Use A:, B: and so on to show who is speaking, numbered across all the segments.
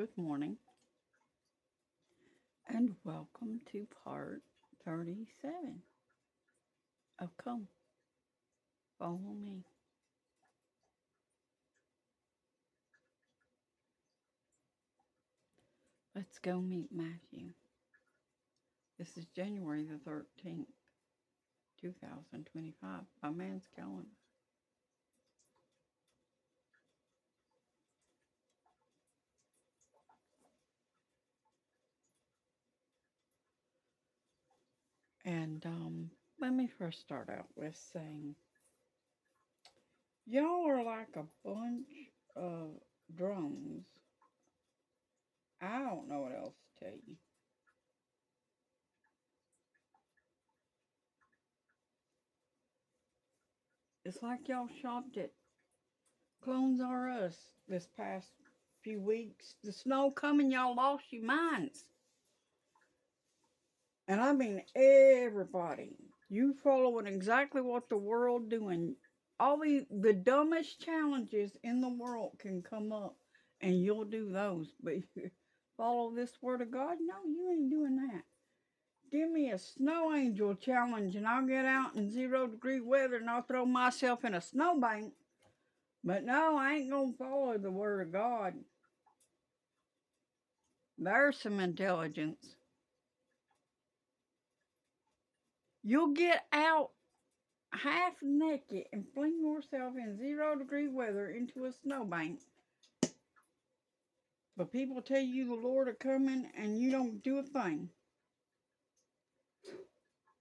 A: Good morning, and welcome to part 37 of Come Follow Me. Let's go meet Matthew. This is January the 13th, 2025, by man's calendar. And let me first start out with saying, y'all are like a bunch of drones. I don't know what else to tell you. It's like y'all shopped at Clones R Us this past few weeks. The snow coming, y'all lost your minds. And I mean everybody. You following exactly what the world doing. All the dumbest challenges in the world can come up and you'll do those. But you follow this word of God? No, you ain't doing that. Give me a snow angel challenge and I'll get out in 0-degree weather and I'll throw myself in a snowbank. But no, I ain't gonna follow the word of God. There's some intelligence. You'll get out half naked and fling yourself in 0-degree weather into a snowbank. But people tell you the Lord are coming and you don't do a thing.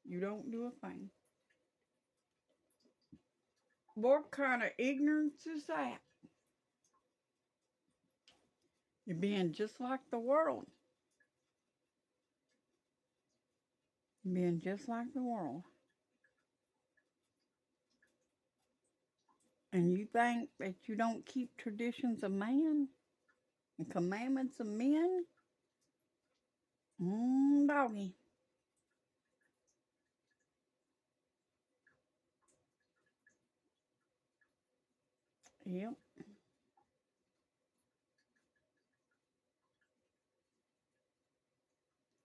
A: You don't do a thing. What kind of ignorance is that? You're being just like the world. You're being just like the world. And you think that you don't keep traditions of man and commandments of men? Doggy. Yep.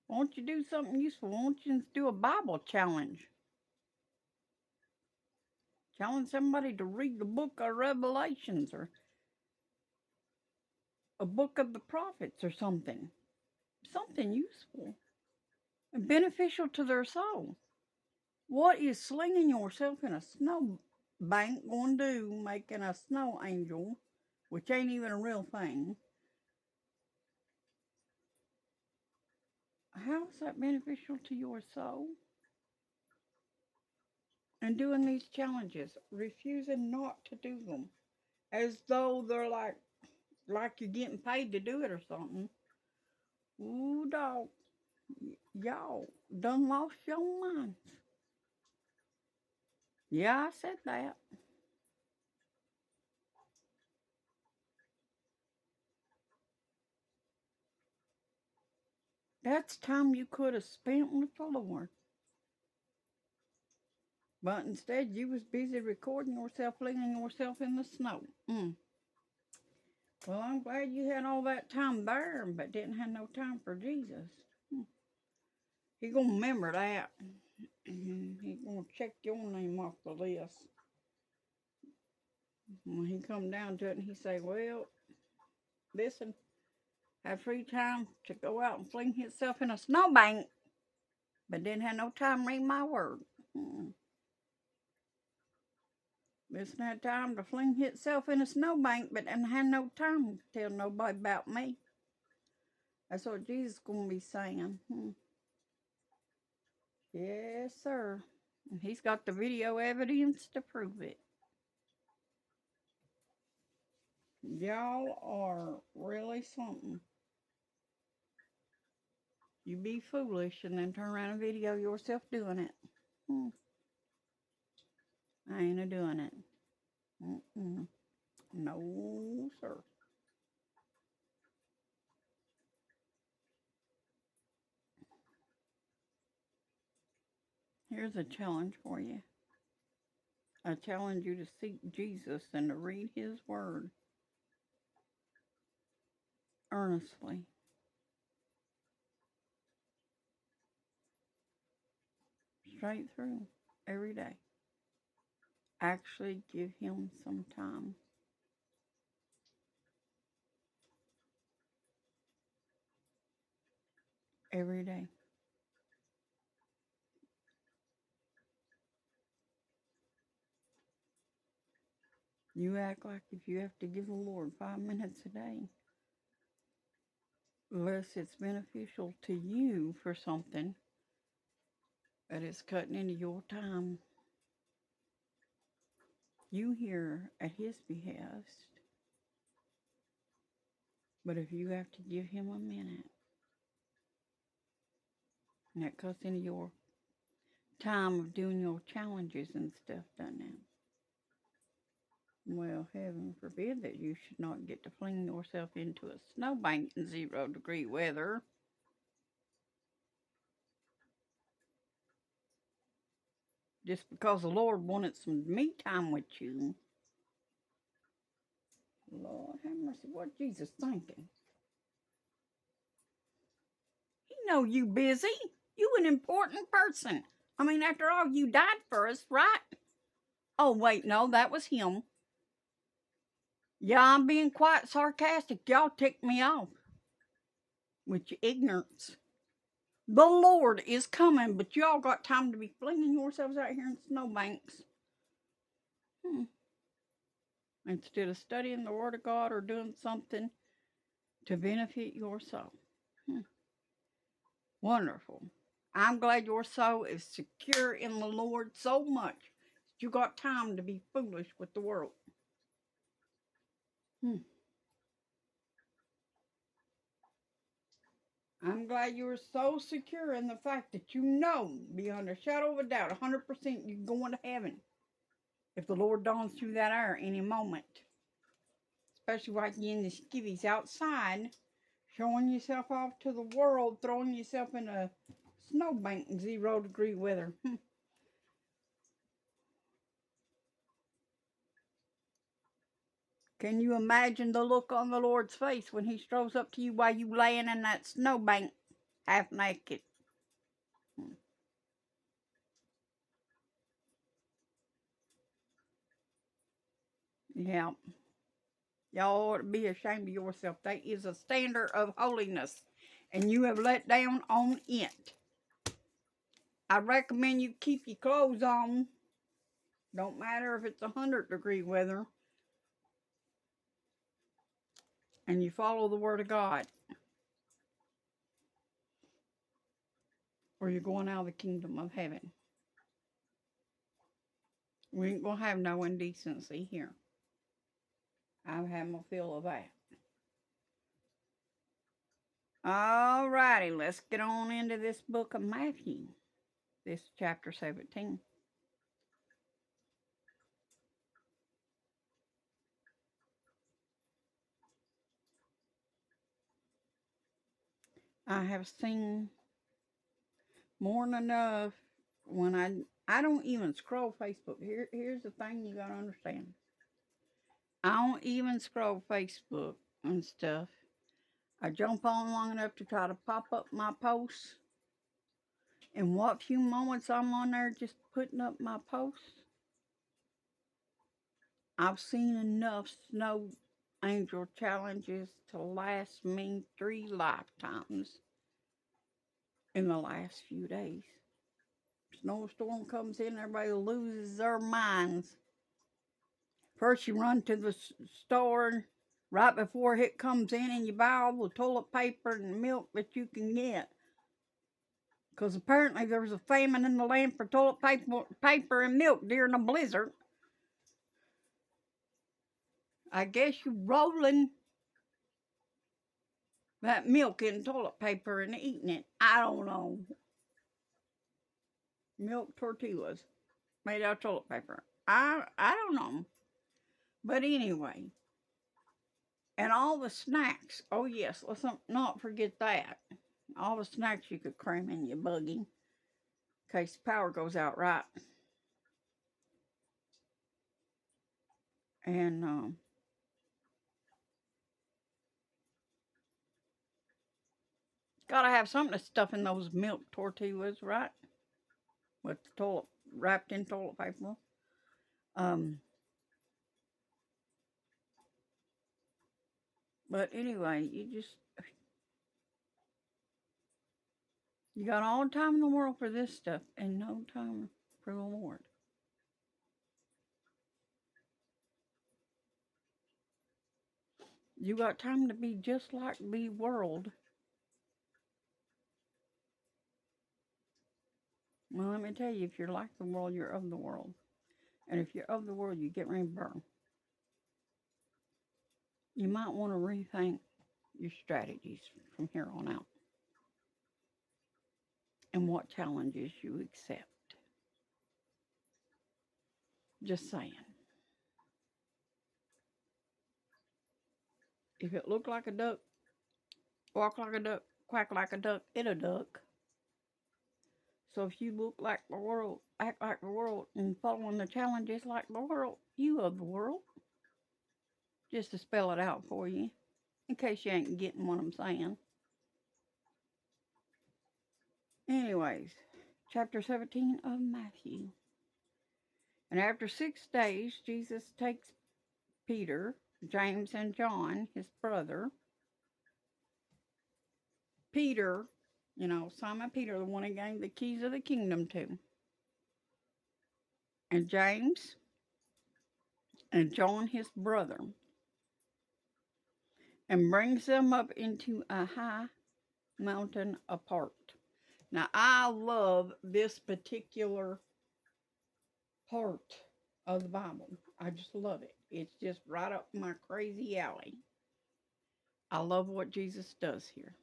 A: Won't you do something useful? Won't you do a Bible challenge? Challenge somebody to read the book of Revelations or a book of the prophets or something. Something useful and beneficial to their soul. What is slinging yourself in a snow bank going to do, making a snow angel, which ain't even a real thing? How is that beneficial to your soul? And doing these challenges, refusing not to do them, as though they're like you're getting paid to do it or something. Ooh, dog, y'all done lost your minds. Yeah, I said that. That's time you could have spent with the Lord. But instead, you was busy recording yourself, flinging yourself in the snow. Well, I'm glad you had all that time there, but didn't have no time for Jesus. He gonna remember that. He gonna check your name off the list. When he come down to it and he say, well, listen, had free time to go out and fling himself in a snowbank, but didn't have no time to read my word. Listen, had time to fling himself in a snowbank, but didn't have no time to tell nobody about me. That's what Jesus gonna be saying. Yes, sir. And he's got the video evidence to prove it. Y'all are really something. You be foolish and then turn around and video yourself doing it. I ain't a doing it. No, sir. Here's a challenge for you. I challenge you to seek Jesus and to read his word. earnestly. Straight through. Every day. Actually give him some time. Every day. You act like if you have to give the Lord 5 minutes a day, unless it's beneficial to you for something, that it's cutting into your time, you hear at his behest. But if you have to give him a minute, and that cuts into your time of doing your challenges and stuff, doesn't it? Well, heaven forbid that you should not get to fling yourself into a snowbank in 0-degree weather. Just because the Lord wanted some me time with you. Lord have mercy, what Jesus thinking? He know you busy. You an important person. I mean, after all, you died for us, right? Oh, wait, no, that was him. Yeah, I'm being quite sarcastic. Y'all tick me off with your ignorance. The Lord is coming, but y'all got time to be flinging yourselves out here in snowbanks. Instead of studying the Word of God or doing something to benefit your soul. Wonderful. I'm glad your soul is secure in the Lord so much that you got time to be foolish with the world. I'm glad you're so secure in the fact that you know, beyond a shadow of a doubt, 100% you're going to heaven if the Lord dawns through that air any moment. Especially while you're in the skivvies outside, showing yourself off to the world, throwing yourself in a snowbank in 0-degree weather. Can you imagine the look on the Lord's face when he strolls up to you while you laying in that snowbank, half naked? Yeah. Y'all ought to be ashamed of yourself. That is a standard of holiness, and you have let down on it. I recommend you keep your clothes on. Don't matter if it's 100-degree weather. And you follow the Word of God, or you're going out of the kingdom of heaven. We ain't going to have no indecency here. I've had my fill of that. All righty, let's get on into this book of Matthew, this chapter 17. I have seen more than enough when I don't even scroll Facebook. Here's the thing you gotta understand. I don't even scroll Facebook and stuff. I jump on long enough to try to pop up my posts. And what few moments I'm on there just putting up my posts, I've seen enough snow angel challenges to last me 3 lifetimes in the last few days. Snowstorm comes in, everybody loses their minds. First, you run to the store right before it comes in, and you buy all the toilet paper and milk that you can get. Because apparently there's a famine in the land for toilet paper and milk during a blizzard. I guess you're rolling that milk in toilet paper and eating it. I don't know. Milk tortillas made out of toilet paper. I don't know. But anyway, and all the snacks. Oh yes, let's not forget that. All the snacks you could cram in your buggy in case the power goes out, right? And Gotta have something to stuff in those milk tortillas, right? With the toilet wrapped in toilet paper. Um, but anyway, you got all the time in the world for this stuff and no time for the Lord. You got time to be just like the world. Well, let me tell you, if you're like the world, you're of the world. And if you're of the world, you get ready to burn. You might want to rethink your strategies from here on out and what challenges you accept. Just saying. If it looked like a duck, walk like a duck, quack like a duck, it a duck. So if you look like the world, act like the world, and following the challenges like the world, you of the world. Just to spell it out for you, in case you ain't getting what I'm saying. Anyways, chapter 17 of Matthew. And after 6 days, Jesus takes Peter, James, and John, his brother. Peter, Simon Peter, the one he gave the keys of the kingdom to. And James and John, his brother. And brings them up into a high mountain apart. Now, I love this particular part of the Bible. I just love it. It's just right up my crazy alley. I love what Jesus does here.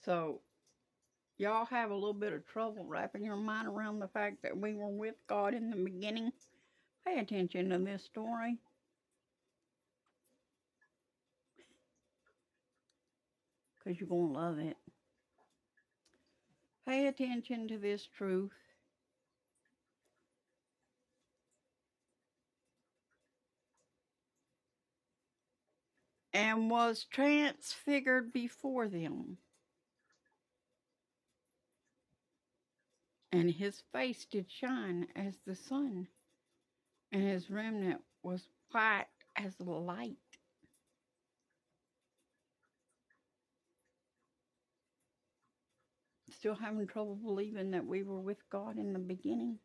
A: So, y'all have a little bit of trouble wrapping your mind around the fact that we were with God in the beginning. Pay attention to this story. Because you're going to love it. Pay attention to this truth. And was transfigured before them. And his face did shine as the sun, and his remnant was white as the light. Still having trouble believing that we were with God in the beginning?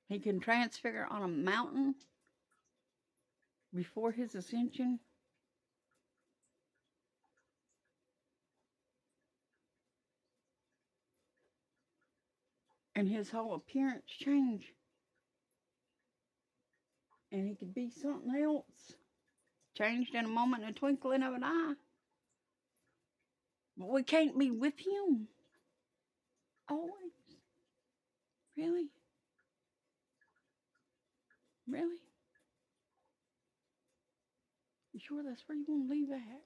A: He can transfigure on a mountain before his ascension. And his whole appearance change. And he could be something else. Changed in a moment, in a twinkling of an eye. But we can't be with him always. Really? Really? You sure that's where you want to leave that?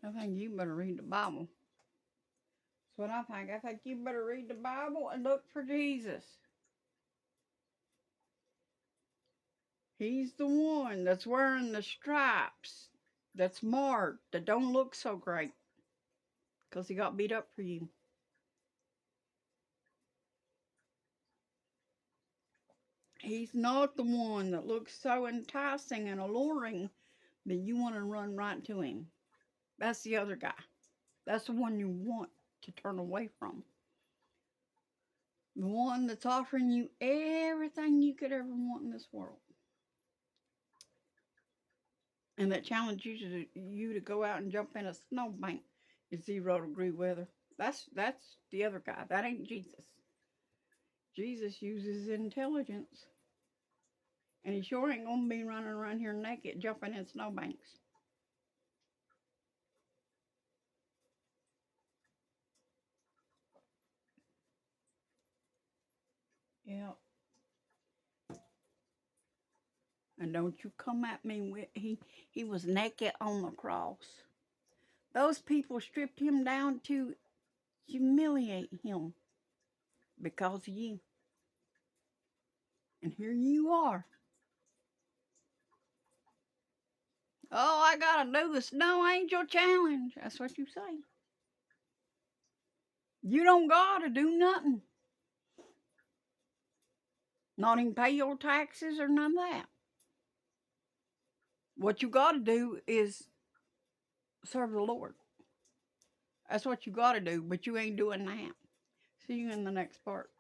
A: I think you better read the Bible. That's what I think. I think you better read the Bible and look for Jesus. He's the one that's wearing the stripes, that's marked, that don't look so great. Because he got beat up for you. He's not the one that looks so enticing and alluring that you want to run right to him. That's the other guy. That's the one you want to turn away from. The one that's offering you everything you could ever want in this world. And that challenges you to go out and jump in a snowbank in 0-degree weather. That's the other guy. That ain't Jesus. Jesus uses intelligence. And he sure ain't going to be running around here naked, jumping in snowbanks. Yeah. And don't you come at me with he was naked on the cross. Those people stripped him down to humiliate him because of you. And here you are. Oh, I gotta do the snow angel challenge. That's what you say. You don't gotta do nothing. Not even pay your taxes or none of that. What you gotta do is serve the Lord. That's what you gotta do, but you ain't doing that. See you in the next part.